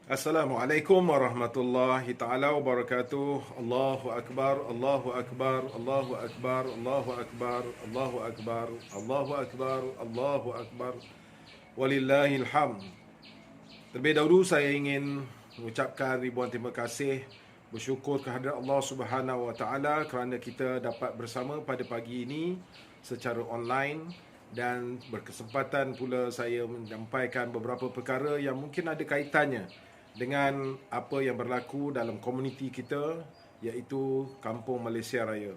Assalamualaikum warahmatullahi taala wabarakatuh. Allahu akbar, Allahu akbar, Allahu akbar, Allahu akbar, Allahu akbar, Allahu akbar, Allahu akbar. Walillahil hamd. Terlebih dahulu saya ingin mengucapkan ribuan terima kasih, bersyukur kehadrat Allah Subhanahu wa taala kerana kita dapat bersama pada pagi ini secara online, dan berkesempatan pula saya menyampaikan beberapa perkara yang mungkin ada kaitannya dengan apa yang berlaku dalam komuniti kita, iaitu Kampung Malaysia Raya.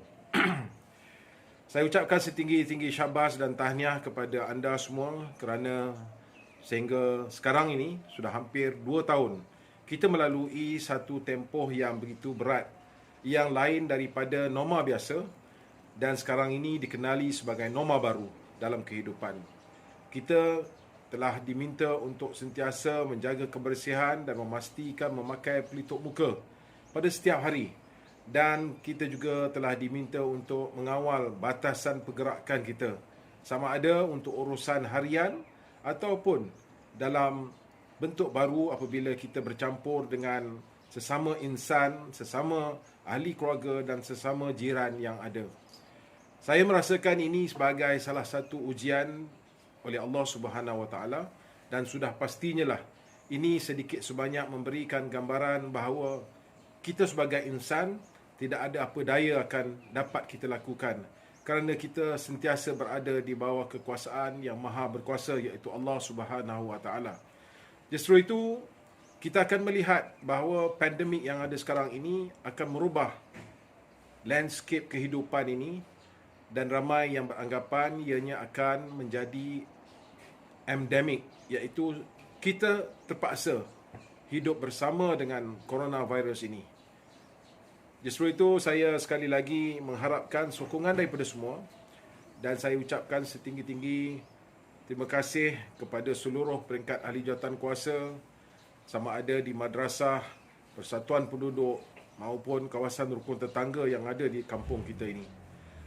Saya ucapkan setinggi-tinggi syabas dan tahniah kepada anda semua kerana sehingga sekarang ini sudah hampir 2 tahun kita melalui satu tempoh yang begitu berat, yang lain daripada norma biasa, dan sekarang ini dikenali sebagai norma baru dalam kehidupan. Kita telah diminta untuk sentiasa menjaga kebersihan dan memastikan memakai pelitup muka pada setiap hari. Dan kita juga telah diminta untuk mengawal batasan pergerakan kita, sama ada untuk urusan harian ataupun dalam bentuk baru apabila kita bercampur dengan sesama insan, sesama ahli keluarga dan sesama jiran yang ada. Saya merasakan ini sebagai salah satu ujian oleh Allah Subhanahu wa taala, dan sudah pastinya lah ini sedikit sebanyak memberikan gambaran bahawa kita sebagai insan tidak ada apa daya akan dapat kita lakukan kerana kita sentiasa berada di bawah kekuasaan yang maha berkuasa, iaitu Allah Subhanahu wa taala. Justru itu kita akan melihat bahawa pandemik yang ada sekarang ini akan merubah landscape kehidupan ini, dan ramai yang beranggapan ianya akan menjadi endemik, iaitu kita terpaksa hidup bersama dengan coronavirus ini. Justru itu saya sekali lagi mengharapkan sokongan daripada semua, dan saya ucapkan setinggi-tinggi terima kasih kepada seluruh peringkat ahli jawatan kuasa, sama ada di madrasah, persatuan penduduk maupun kawasan rukun tetangga yang ada di kampung kita ini.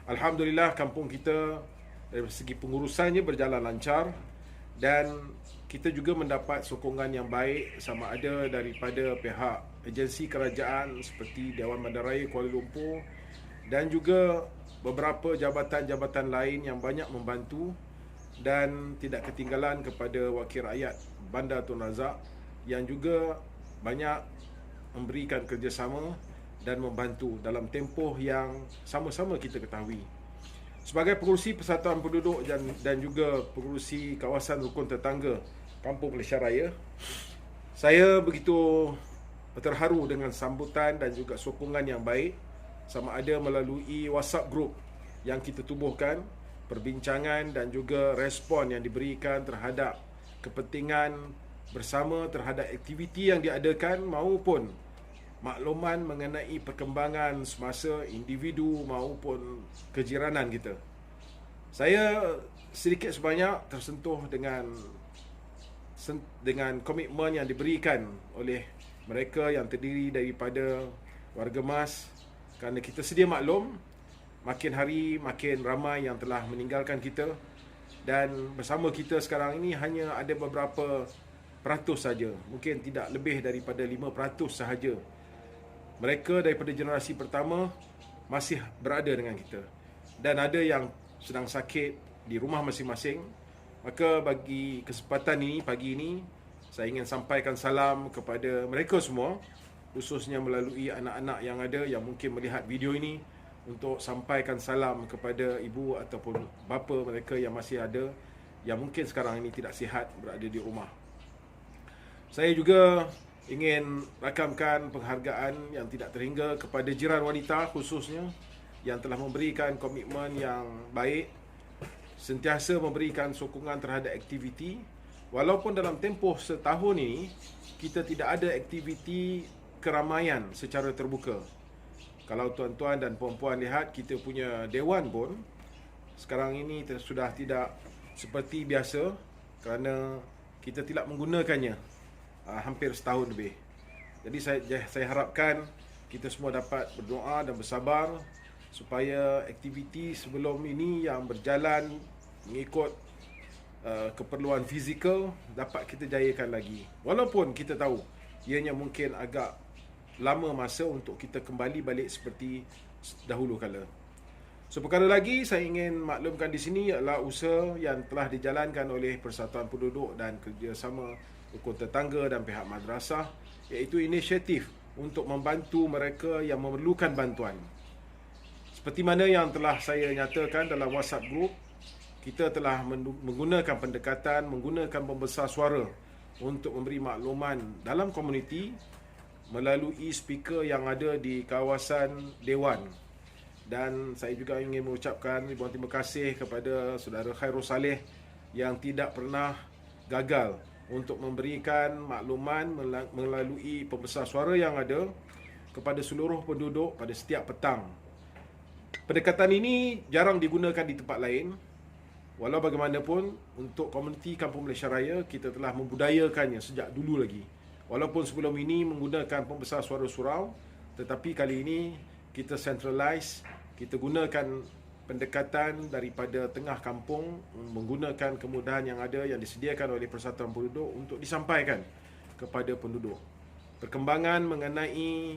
Alhamdulillah, kampung kita dari segi pengurusannya berjalan lancar, dan kita juga mendapat sokongan yang baik, sama ada daripada pihak agensi kerajaan seperti Dewan Bandaraya Kuala Lumpur, dan juga beberapa jabatan-jabatan lain yang banyak membantu, dan tidak ketinggalan kepada Wakil Rakyat Bandar Tun Razak yang juga banyak memberikan kerjasama dan membantu dalam tempoh yang sama-sama kita ketahui. Sebagai pengurusi Persatuan Penduduk dan juga pengurusi kawasan rukun tetangga Kampung Malaysia Raya, saya begitu terharu dengan sambutan dan juga sokongan yang baik, sama ada melalui WhatsApp group yang kita tubuhkan, perbincangan dan juga respon yang diberikan terhadap kepentingan bersama terhadap aktiviti yang diadakan, maupun makluman mengenai perkembangan semasa individu maupun kejiranan kita. Saya sedikit sebanyak tersentuh dengan komitmen yang diberikan oleh mereka yang terdiri daripada warga mas, kerana kita sedia maklum makin hari makin ramai yang telah meninggalkan kita, dan bersama kita sekarang ini hanya ada beberapa peratus saja, mungkin tidak lebih daripada 5% sahaja mereka daripada generasi pertama masih berada dengan kita, dan ada yang sedang sakit di rumah masing-masing. Maka bagi kesempatan ini, pagi ini, saya ingin sampaikan salam kepada mereka semua, khususnya melalui anak-anak yang ada yang mungkin melihat video ini, untuk sampaikan salam kepada ibu ataupun bapa mereka yang masih ada, yang mungkin sekarang ini tidak sihat berada di rumah. Saya juga ingin rakamkan penghargaan yang tidak terhingga kepada jiran wanita khususnya, yang telah memberikan komitmen yang baik, sentiasa memberikan sokongan terhadap aktiviti, walaupun dalam tempoh setahun ini kita tidak ada aktiviti keramaian secara terbuka. Kalau tuan-tuan dan puan-puan lihat, kita punya dewan pun sekarang ini sudah tidak seperti biasa kerana kita tidak menggunakannya hampir setahun lebih. Jadi saya harapkan kita semua dapat berdoa dan bersabar supaya aktiviti sebelum ini yang berjalan mengikut keperluan fizikal dapat kita jayakan lagi. Walaupun kita tahu ianya mungkin agak lama masa untuk kita kembali balik seperti dahulu kala. So, perkara lagi saya ingin maklumkan di sini ialah usaha yang telah dijalankan oleh Persatuan Penduduk dan kerjasama rukun tetangga dan pihak madrasah, iaitu inisiatif untuk membantu mereka yang memerlukan bantuan. Seperti mana yang telah saya nyatakan dalam WhatsApp group, kita telah menggunakan pendekatan, menggunakan pembesar suara untuk memberi makluman dalam komuniti melalui speaker yang ada di kawasan Dewan. Dan saya juga ingin mengucapkan ribuan terima kasih kepada saudara Khairul Saleh yang tidak pernah gagal untuk memberikan makluman melalui pembesar suara yang ada kepada seluruh penduduk pada setiap petang. Pendekatan ini jarang digunakan di tempat lain. Walau bagaimanapun, untuk komuniti Kampung Malaysia Raya, kita telah membudayakannya sejak dulu lagi. Walaupun sebelum ini menggunakan pembesar suara surau, tetapi kali ini kita centralize, kita gunakan pendekatan daripada tengah kampung, menggunakan kemudahan yang ada yang disediakan oleh Persatuan Penduduk untuk disampaikan kepada penduduk. Perkembangan mengenai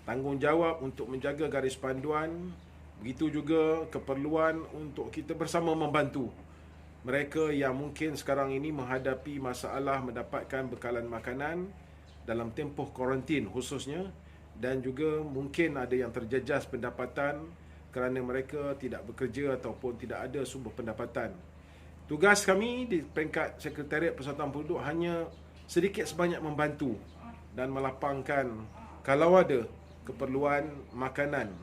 tanggungjawab untuk menjaga garis panduan, begitu juga keperluan untuk kita bersama membantu mereka yang mungkin sekarang ini menghadapi masalah mendapatkan bekalan makanan dalam tempoh kuarantin khususnya, dan juga mungkin ada yang terjejas pendapatan kerana mereka tidak bekerja ataupun tidak ada sumber pendapatan. Tugas kami di peringkat Sekretariat Persatuan Penduduk hanya sedikit sebanyak membantu dan melapangkan kalau ada keperluan makanan.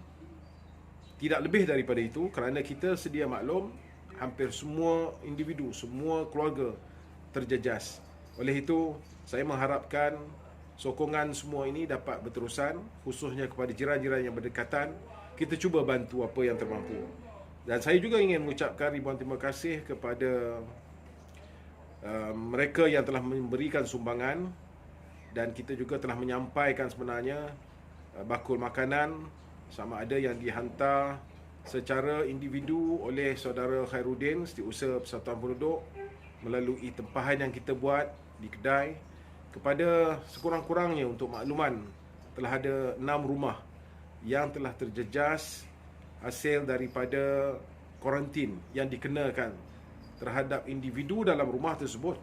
Tidak lebih daripada itu, kerana kita sedia maklum hampir semua individu, semua keluarga terjejas. Oleh itu, saya mengharapkan sokongan semua ini dapat berterusan, khususnya kepada jiran-jiran yang berdekatan. Kita cuba bantu apa yang termampu. Dan saya juga ingin mengucapkan ribuan terima kasih kepada mereka yang telah memberikan sumbangan, dan kita juga telah menyampaikan sebenarnya bakul makanan sama ada yang dihantar secara individu oleh saudara Khairuddin, Setiausaha Persatuan Penduduk, melalui tempahan yang kita buat di kedai. Kepada sekurang-kurangnya untuk makluman, telah ada 6 rumah yang telah terjejas hasil daripada kuarantin yang dikenakan terhadap individu dalam rumah tersebut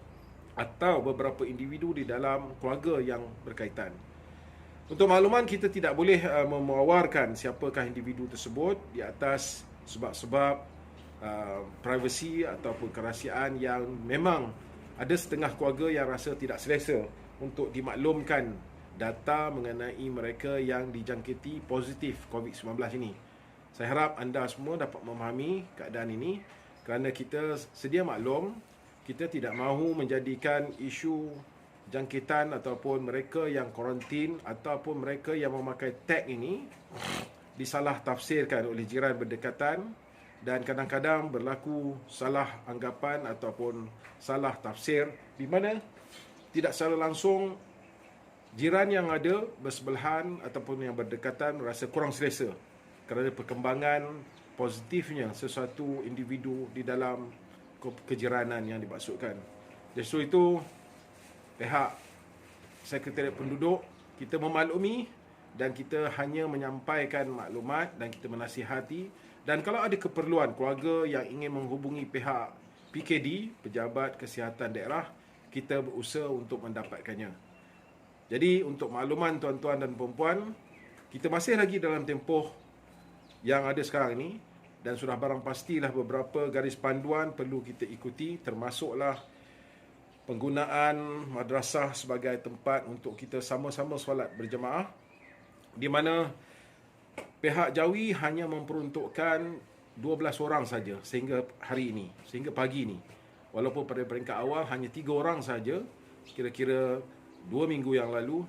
atau beberapa individu di dalam keluarga yang berkaitan. Untuk makluman, kita tidak boleh memawarkan siapakah individu tersebut di atas sebab-sebab privasi ataupun kerahsiaan yang memang ada setengah keluarga yang rasa tidak selesa untuk dimaklumkan data mengenai mereka yang dijangkiti positif COVID-19 ini. Saya harap anda semua dapat memahami keadaan ini, kerana kita sedia maklum, kita tidak mahu menjadikan isu jangkitan ataupun mereka yang kuarantin ataupun mereka yang memakai tag ini disalah tafsirkan oleh jiran berdekatan, dan kadang-kadang berlaku salah anggapan ataupun salah tafsir di mana tidak secara langsung jiran yang ada bersebelahan ataupun yang berdekatan rasa kurang selesa kerana perkembangan positifnya sesuatu individu di dalam kejiranan yang dimaksudkan. Justru itu, pihak Sekretariat Penduduk, kita memaklumi dan kita hanya menyampaikan maklumat dan kita menasihati. Dan kalau ada keperluan keluarga yang ingin menghubungi pihak PKD, Pejabat Kesihatan Daerah, kita berusaha untuk mendapatkannya. Jadi untuk makluman tuan-tuan dan puan-puan, kita masih lagi dalam tempoh yang ada sekarang ini, dan sudah barang pastilah beberapa garis panduan perlu kita ikuti, termasuklah penggunaan madrasah sebagai tempat untuk kita sama-sama solat berjemaah, di mana pihak Jawi hanya memperuntukkan 12 orang saja sehingga hari ini, sehingga pagi ini. Walaupun pada peringkat awal hanya 3 orang saja, kira-kira 2 minggu yang lalu,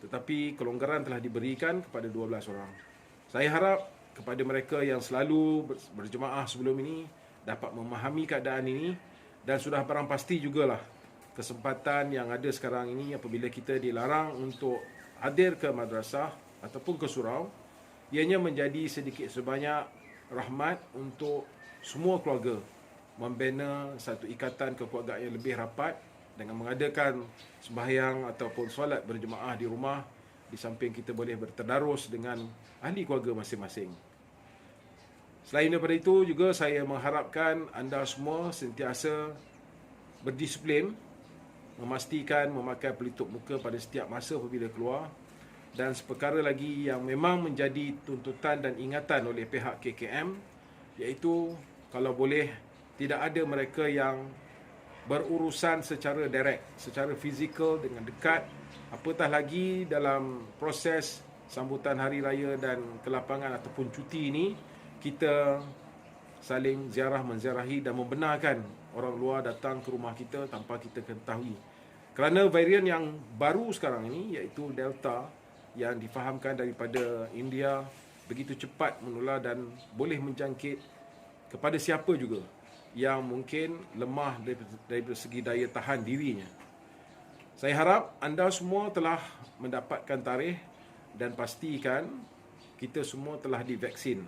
tetapi kelonggaran telah diberikan kepada 12 orang. Saya harap kepada mereka yang selalu berjemaah sebelum ini dapat memahami keadaan ini, dan sudah barang pasti jugalah kesempatan yang ada sekarang ini apabila kita dilarang untuk hadir ke madrasah ataupun ke surau, ianya menjadi sedikit sebanyak rahmat untuk semua keluarga, membina satu ikatan kekeluargaan yang lebih rapat dengan mengadakan sembahyang ataupun solat berjemaah di rumah, di samping kita boleh bertadarus dengan ahli keluarga masing-masing. Selain daripada itu juga saya mengharapkan anda semua sentiasa berdisiplin, memastikan memakai pelitup muka pada setiap masa apabila keluar. Dan seperkara lagi yang memang menjadi tuntutan dan ingatan oleh pihak KKM, iaitu kalau boleh tidak ada mereka yang berurusan secara direct, secara fizikal dengan dekat, apatah lagi dalam proses sambutan hari raya dan kelapangan ataupun cuti ini, kita saling ziarah menziarahi dan membenarkan orang luar datang ke rumah kita tanpa kita ketahui. Kerana varian yang baru sekarang ini, iaitu Delta, yang difahamkan daripada India, begitu cepat menular dan boleh menjangkit kepada siapa juga yang mungkin lemah dari segi daya tahan dirinya. Saya harap anda semua telah mendapatkan tarikh dan pastikan kita semua telah divaksin.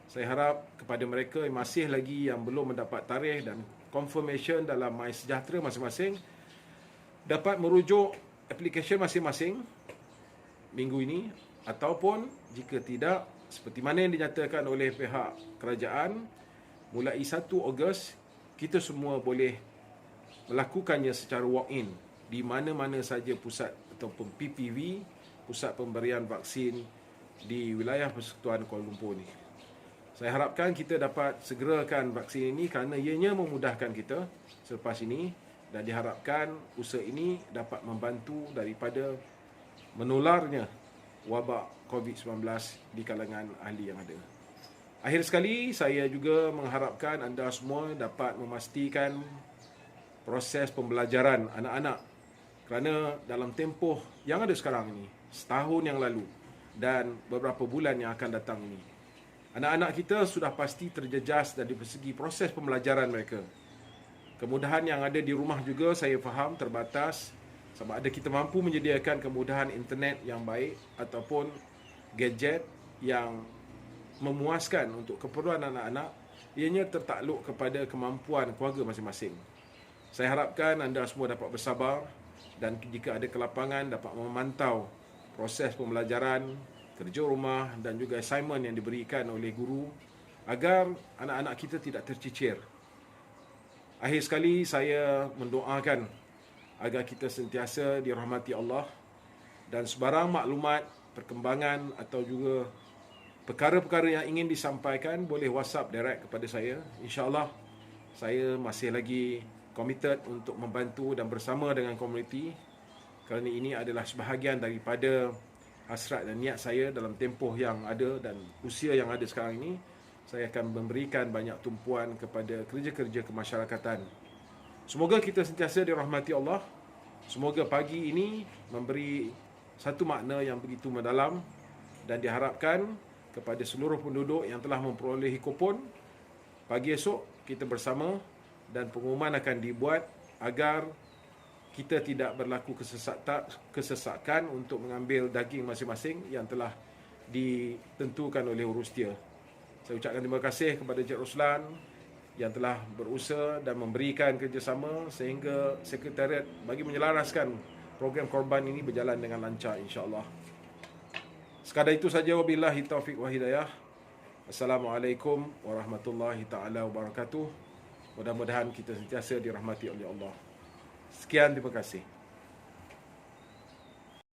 Saya harap kepada mereka yang masih lagi yang belum mendapat tarikh dan confirmation dalam MySejahtera masing-masing, dapat merujuk aplikasi masing-masing minggu ini, ataupun jika tidak, seperti mana yang dinyatakan oleh pihak kerajaan, mulai 1 Ogos kita semua boleh melakukannya secara walk-in di mana-mana saja pusat ataupun PPV, pusat pemberian vaksin di wilayah Persekutuan Kuala Lumpur ni. Saya harapkan kita dapat segerakan vaksin ini kerana ianya memudahkan kita selepas ini, dan diharapkan usaha ini dapat membantu daripada menularnya wabak COVID-19 di kalangan ahli yang ada. Akhir sekali, saya juga mengharapkan anda semua dapat memastikan proses pembelajaran anak-anak, kerana dalam tempoh yang ada sekarang ini, setahun yang lalu dan beberapa bulan yang akan datang ini, anak-anak kita sudah pasti terjejas dari segi proses pembelajaran mereka. Kemudahan yang ada di rumah juga saya faham terbatas, sama ada kita mampu menyediakan kemudahan internet yang baik ataupun gadget yang memuaskan untuk keperluan anak-anak, ianya tertakluk kepada kemampuan keluarga masing-masing. Saya harapkan anda semua dapat bersabar dan jika ada kelapangan dapat memantau proses pembelajaran, kerja rumah dan juga assignment yang diberikan oleh guru agar anak-anak kita tidak tercicir. Akhir sekali saya mendoakan agar kita sentiasa dirahmati Allah, dan sebarang maklumat, perkembangan atau juga perkara-perkara yang ingin disampaikan boleh WhatsApp direct kepada saya. InsyaAllah saya masih lagi committed untuk membantu dan bersama dengan komuniti, kerana ini adalah sebahagian daripada hasrat dan niat saya dalam tempoh yang ada dan usia yang ada sekarang ini. Saya akan memberikan banyak tumpuan kepada kerja-kerja kemasyarakatan. Semoga kita sentiasa dirahmati Allah. Semoga pagi ini memberi satu makna yang begitu mendalam, dan diharapkan kepada seluruh penduduk yang telah memperolehi kupon, pagi esok kita bersama dan pengumuman akan dibuat agar kita tidak berlaku kesesakan untuk mengambil daging masing-masing yang telah ditentukan oleh urustia. Saya ucapkan terima kasih kepada Encik Roslan yang telah berusaha dan memberikan kerjasama sehingga sekretariat bagi menyelaraskan program korban ini berjalan dengan lancar, insya-Allah. Sekadar itu saja, wabillahi taufiq wa hidayah. Assalamualaikum warahmatullahi taala wabarakatuh. Mudah-mudahan kita sentiasa dirahmati oleh Allah. Sekian, terima kasih.